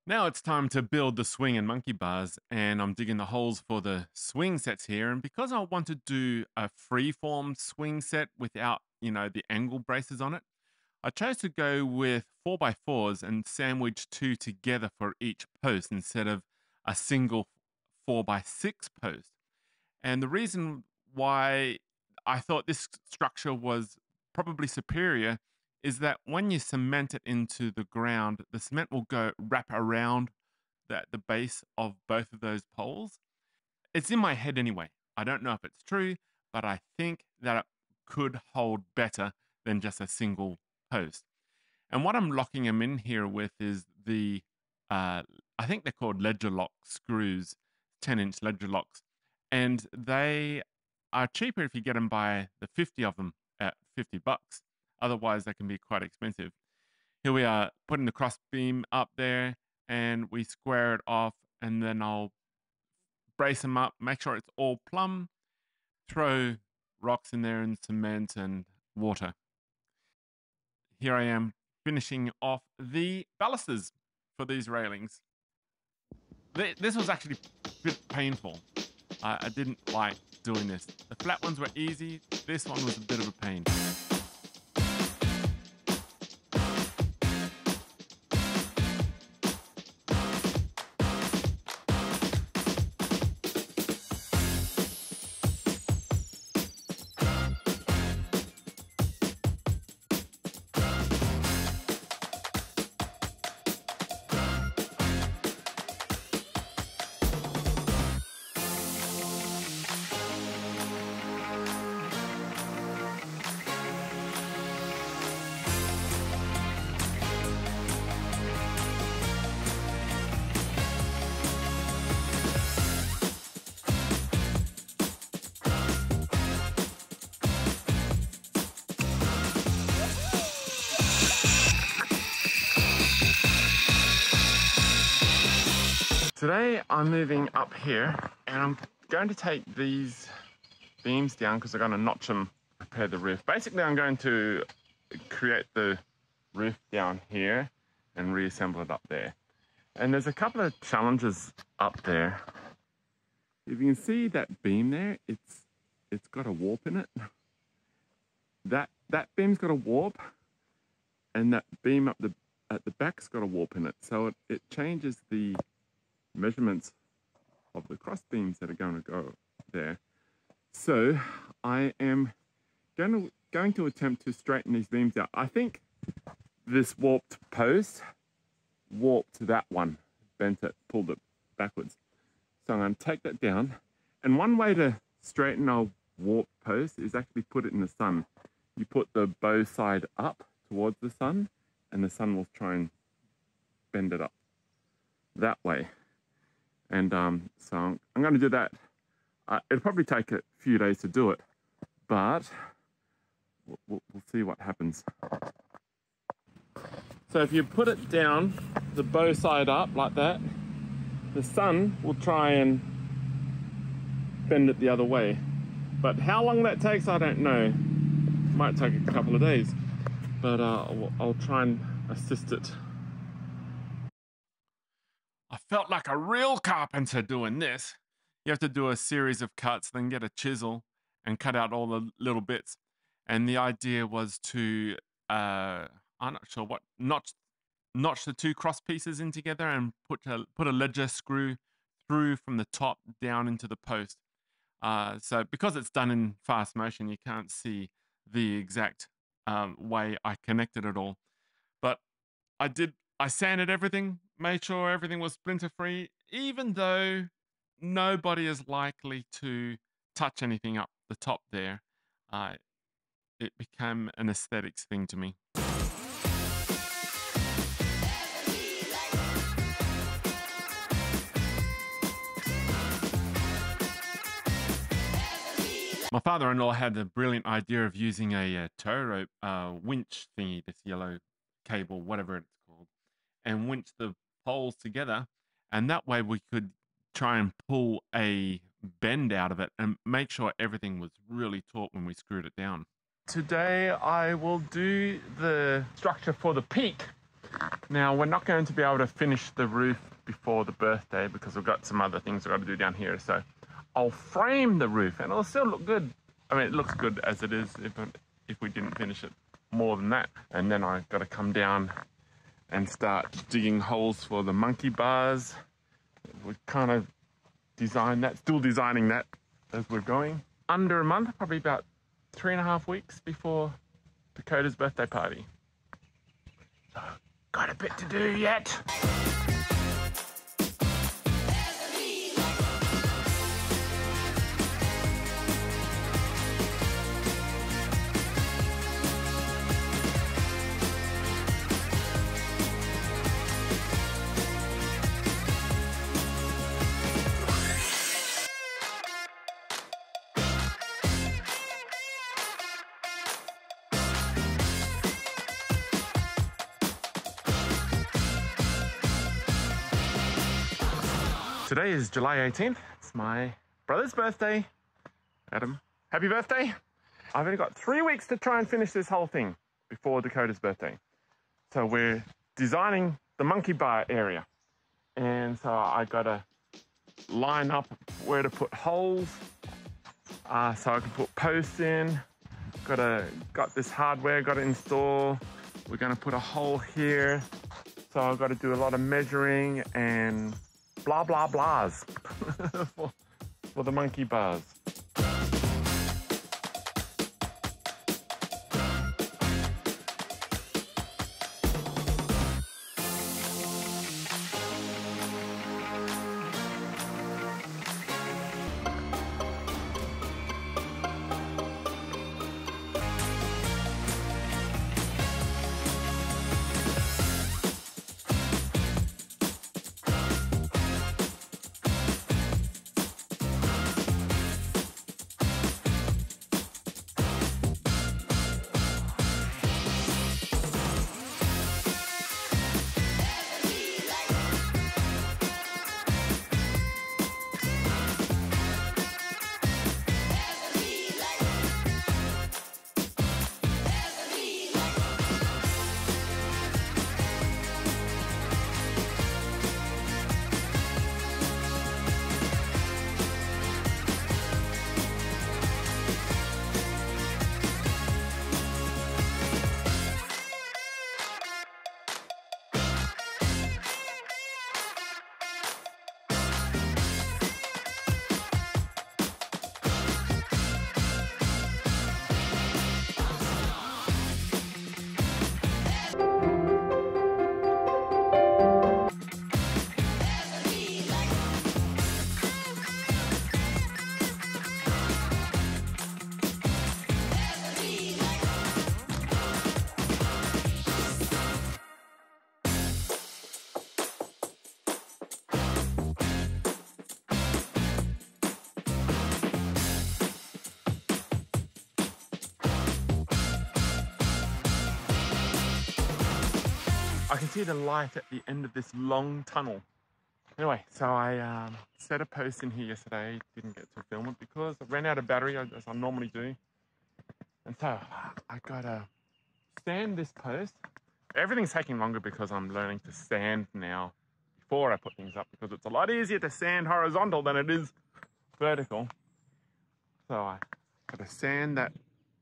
Now it's time to build the swing and monkey bars, and I'm digging the holes for the swing sets here. And because I want to do a free-form swing set without, the angle braces on it, I chose to go with 4x4s and sandwich two together for each post instead of a single 4x6 post. And the reason why I thought this structure was probably superior is that when you cement it into the ground, the cement will go wrap around the base of both of those poles. It's in my head anyway. I don't know if it's true, but I think that it could hold better than just a single post. And what I'm locking them in here with is I think they're called ledger lock screws, 10-inch ledger locks. And they are cheaper if you get them by the 50 of them at $50. Otherwise, they can be quite expensive. Here we are putting the cross beam up there and we square it off, and then I'll brace them up, make sure it's all plumb, throw rocks in there and cement and water. Here I am finishing off the balusters for these railings. This was actually a bit painful. I didn't like doing this. The flat ones were easy. This one was a bit of a pain. Today I'm moving up here and I'm going to take these beams down because I'm going to notch them, prepare the roof. Basically I'm going to create the roof down here and reassemble it up there. And there's a couple of challenges up there. If you can see that beam there, it's got a warp in it. That beam's got a warp, and that beam at the back's got a warp in it. So it changes the measurements of the cross beams that are going to go there. So I am going to attempt to straighten these beams out. I think this warped post warped that one, bent it, pulled it backwards. So I'm going to take that down. And one way to straighten a warped post is actually put it in the sun. You put the bow side up towards the sun, and the sun will try and bend it up that way. And so I'm going to do that. It'll probably take a few days to do it, but we'll see what happens. So if you put it down, the bow side up like that, the sun will try and bend it the other way. But how long that takes, I don't know. It might take a couple of days, but I'll try and assist it. I felt like a real carpenter doing this. You have to do a series of cuts, then get a chisel and cut out all the little bits. And the idea was to, I'm not sure what, notch the two cross pieces in together and put a ledger screw through from the top down into the post. So because it's done in fast motion, you can't see the exact way I connected it all. But I sanded everything, made sure everything was splinter free, even though nobody is likely to touch anything up the top there. It became an aesthetics thing to me. My father-in-law had the brilliant idea of using a tow rope winch thingy, this yellow cable, whatever it's called, and winch the poles together, and that way we could try and pull a bend out of it and make sure everything was really taut when we screwed it down. Today I will do the structure for the peak. Now, we're not going to be able to finish the roof before the birthday because we've got some other things we've got to do down here. So I'll frame the roof and it'll still look good. I mean, it looks good as it is if we didn't finish it more than that. And then I've got to come down and start digging holes for the monkey bars. We've kind of designed that, still designing that as we're going. Under a month, probably about 3.5 weeks before Dakota's birthday party. So, got a bit to do yet. Today is July 18th. It's my brother's birthday. Adam, happy birthday. I've only got 3 weeks to try and finish this whole thing before Dakota's birthday. So we're designing the monkey bar area. And so I gotta line up where to put holes so I can put posts in. Got this hardware, gotta install. We're gonna put a hole here. So I've got to do a lot of measuring and blah, blah, blahs for the monkey bars. I can see the light at the end of this long tunnel. Anyway, so I set a post in here yesterday, didn't get to film it because I ran out of battery as I normally do. And so I gotta sand this post. Everything's taking longer because I'm learning to sand now before I put things up because it's a lot easier to sand horizontal than it is vertical. So I gotta sand that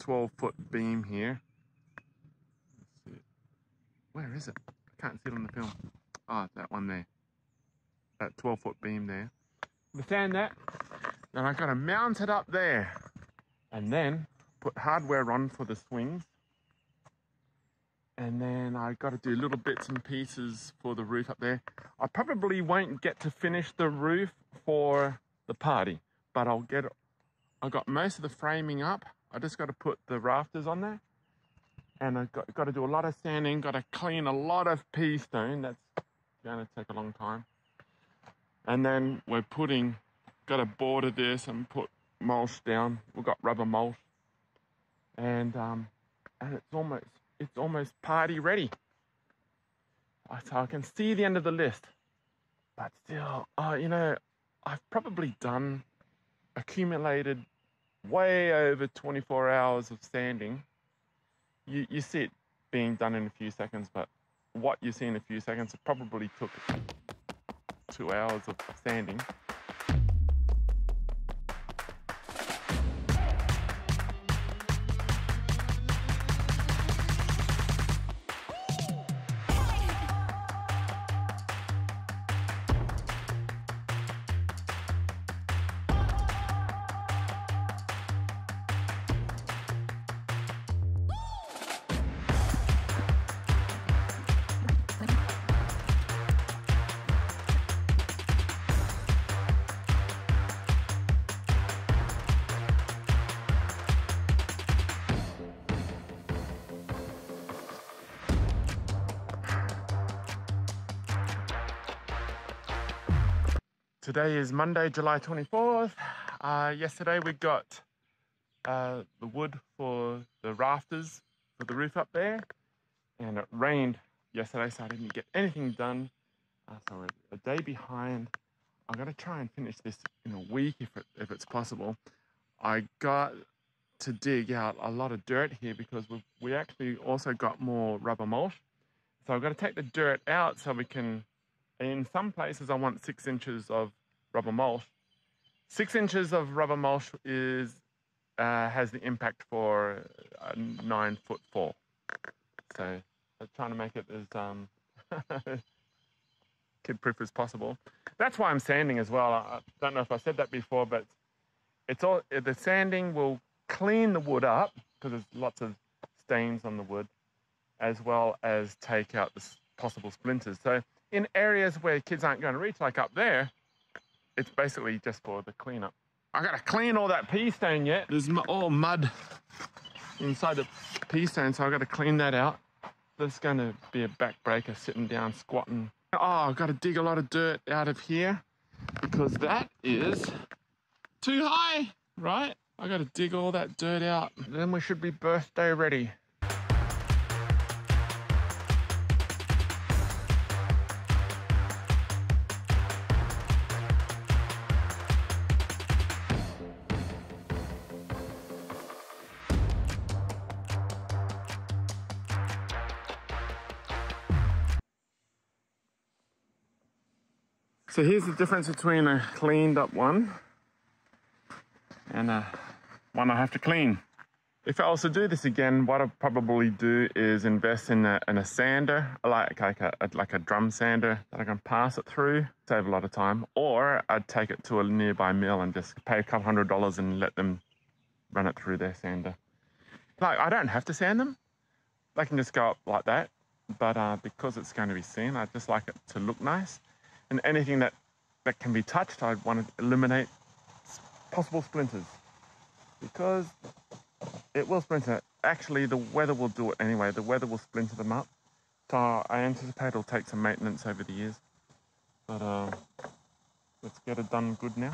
12-foot beam here. Let's see it. Where is it? I can't see it on the film. Oh, that one there. That 12-foot beam there. To sand that, then I gotta mount it up there and then put hardware on for the swings. And then I gotta do little bits and pieces for the roof up there. I probably won't get to finish the roof for the party, but I'll get it. I got most of the framing up. I just gotta put the rafters on there. And I've got to do a lot of sanding, got to clean a lot of pea stone. That's going to take a long time. And then we're got to border this and put mulch down. We've got rubber mulch. And it's almost party ready. So I can see the end of the list. But still, you know, I've probably accumulated way over 24 hours of sanding. You see it being done in a few seconds, but what you see in a few seconds. It probably took 2 hours of sanding. Today is Monday, July 24th. Yesterday we got the wood for the rafters for the roof up there, and it rained yesterday, so I didn't get anything done. So we're a day behind. I'm gonna try and finish this in a week if it's possible. I got to dig out a lot of dirt here because we actually also got more rubber mulch. So I've got to take the dirt out so we can. In some places, I want 6 inches of rubber mulch. 6 inches of rubber mulch has the impact for a 9-foot fall. So I'm trying to make it as kid-proof as possible. That's why I'm sanding as well. I don't know if I said that before, but the sanding will clean the wood up because there's lots of stains on the wood, as well as take out the possible splinters. So in areas where kids aren't going to reach, like up there, it's basically just for the cleanup. I got to clean all that pea stone yet. There's all mud inside the pea stone, so I got to clean that out. There's going to be a backbreaker sitting down, squatting. Oh, I've got to dig a lot of dirt out of here because that is too high, right? I got to dig all that dirt out. Then we should be birthday ready. So here's the difference between a cleaned up one and one I have to clean. If I was to do this again, what I'd probably do is invest in a sander, like a drum sander that I can pass it through, save a lot of time. Or I'd take it to a nearby mill and just pay a couple $100 and let them run it through their sander. Like, I don't have to sand them. They can just go up like that. But because it's going to be seen, I just like it to look nice. And anything that can be touched, I want to eliminate possible splinters, because it will splinter. Actually, the weather will do it anyway. The weather will splinter them up. So I anticipate it'll take some maintenance over the years. But let's get it done good now.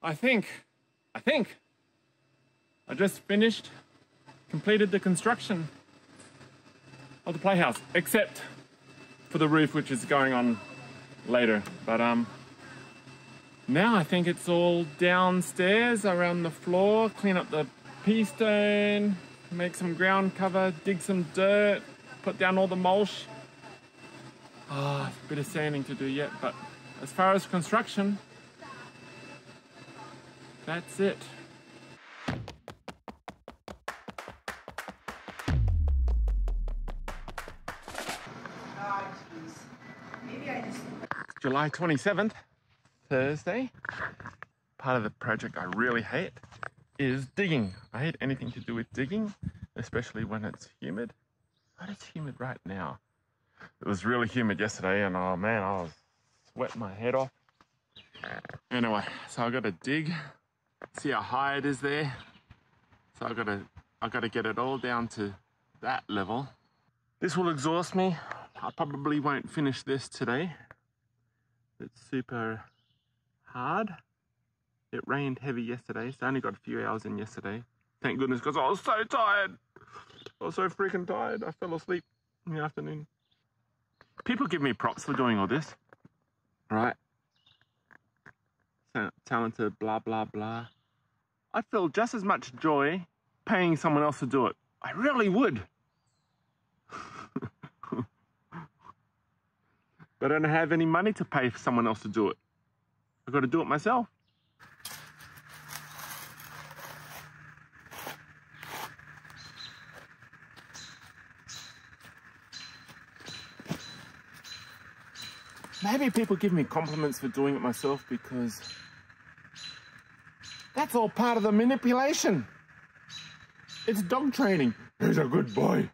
I think I just completed the construction of the playhouse, except for the roof, which is going on later. But now I think it's all downstairs around the floor, clean up the pea stone, make some ground cover, dig some dirt, put down all the mulch. A bit of sanding to do yet, but as far as construction, that's it. July 27th, Thursday. Part of the project I really hate is digging. I hate anything to do with digging, especially when it's humid. But it's humid right now. It was really humid yesterday, and oh man, I was sweating my head off. Anyway, so I got to dig. See how high it is there? So I got to get it all down to that level. This will exhaust me. I probably won't finish this today. It's super hard. It rained heavy yesterday, so I only got a few hours in yesterday. Thank goodness, because I was so tired. I was so freaking tired. I fell asleep in the afternoon. People give me props for doing all this, right? Talented, blah, blah, blah. I feel just as much joy paying someone else to do it. I really would. But I don't have any money to pay for someone else to do it. I've got to do it myself. Maybe people give me compliments for doing it myself because that's all part of the manipulation. It's dog training. He's a good boy.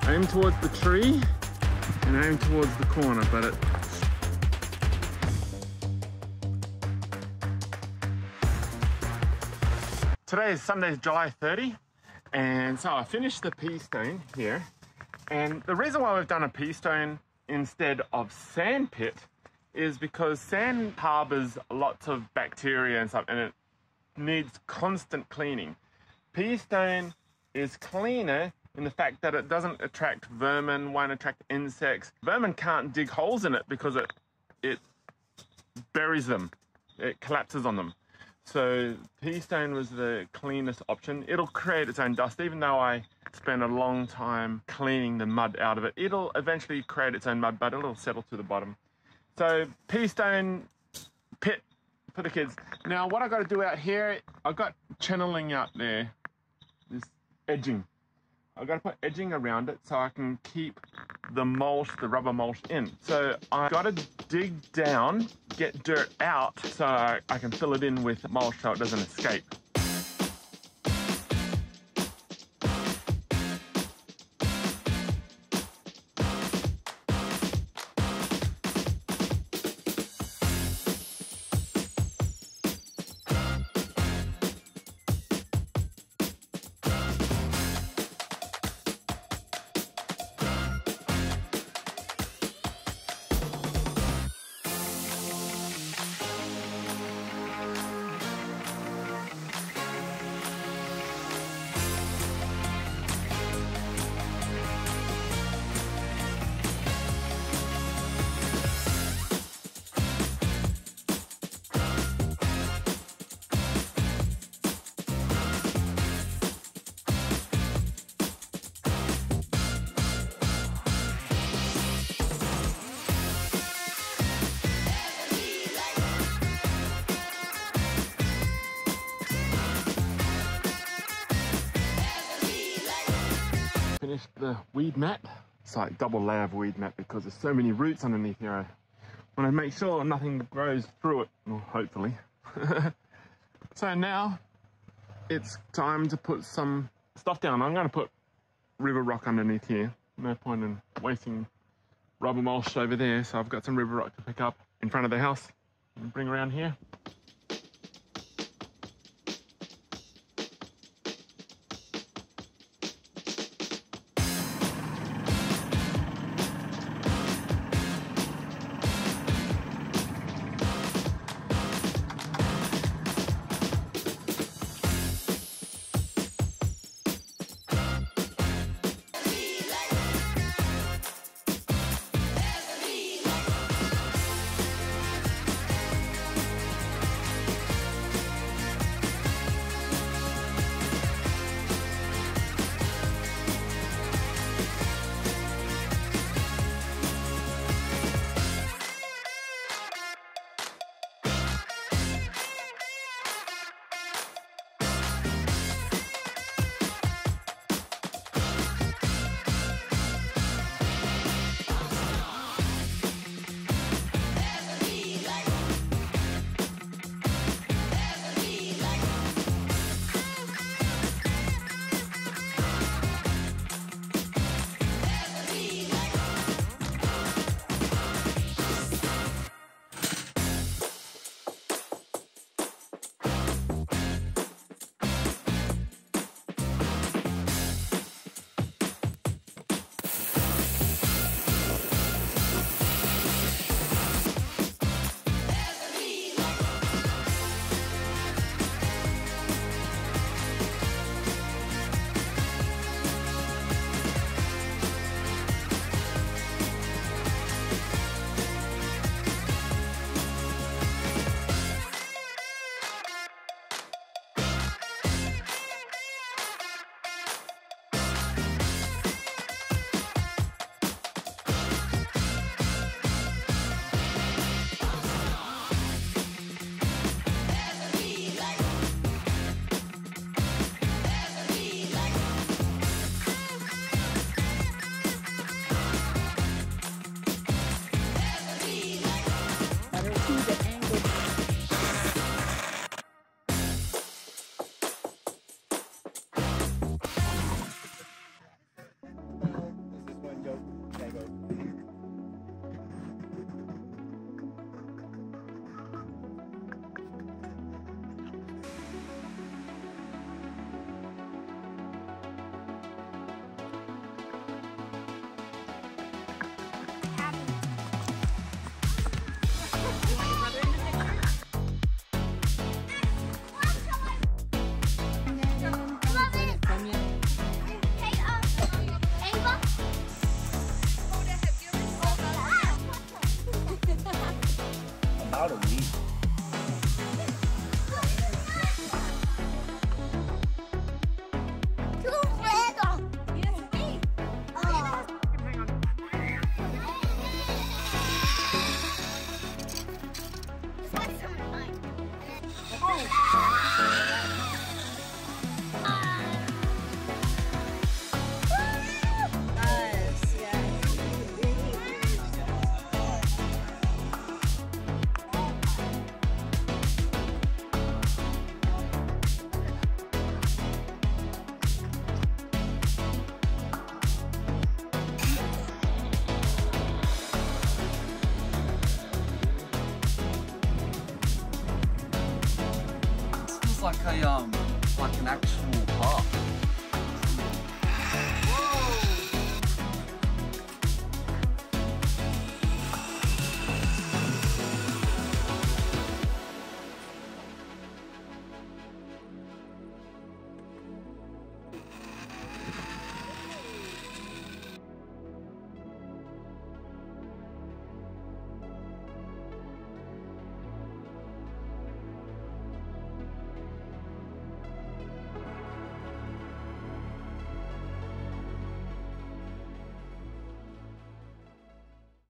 Aim towards the tree and aim towards the corner, but it... Today is Sunday, July 30, and so I finished the pea stone here. And the reason why we've done a pea stone instead of sand pit is because sand harbors lots of bacteria and stuff, and it needs constant cleaning. Pea stone is cleaner in the fact that it doesn't attract vermin, won't attract insects. Vermin can't dig holes in it because it buries them. It collapses on them. So pea stone was the cleanest option. It'll create its own dust. Even though I spent a long time cleaning the mud out of it, it'll eventually create its own mud, but it'll settle to the bottom. So pea stone pit for the kids. Now what I got to do out here, I've got channeling out there, this edging. I've got to put edging around it so I can keep the mulch, the rubber mulch in. So I've got to dig down, get dirt out so I can fill it in with mulch so it doesn't escape. Finished the weed mat. It's like double layer of weed mat because there's so many roots underneath here. I want to make sure nothing grows through it, well, hopefully. So now it's time to put some stuff down. I'm going to put river rock underneath here No point in wasting rubber mulch over there, so I've got some river rock to pick up in front of the house and bring around here. About a week. Like an actual park.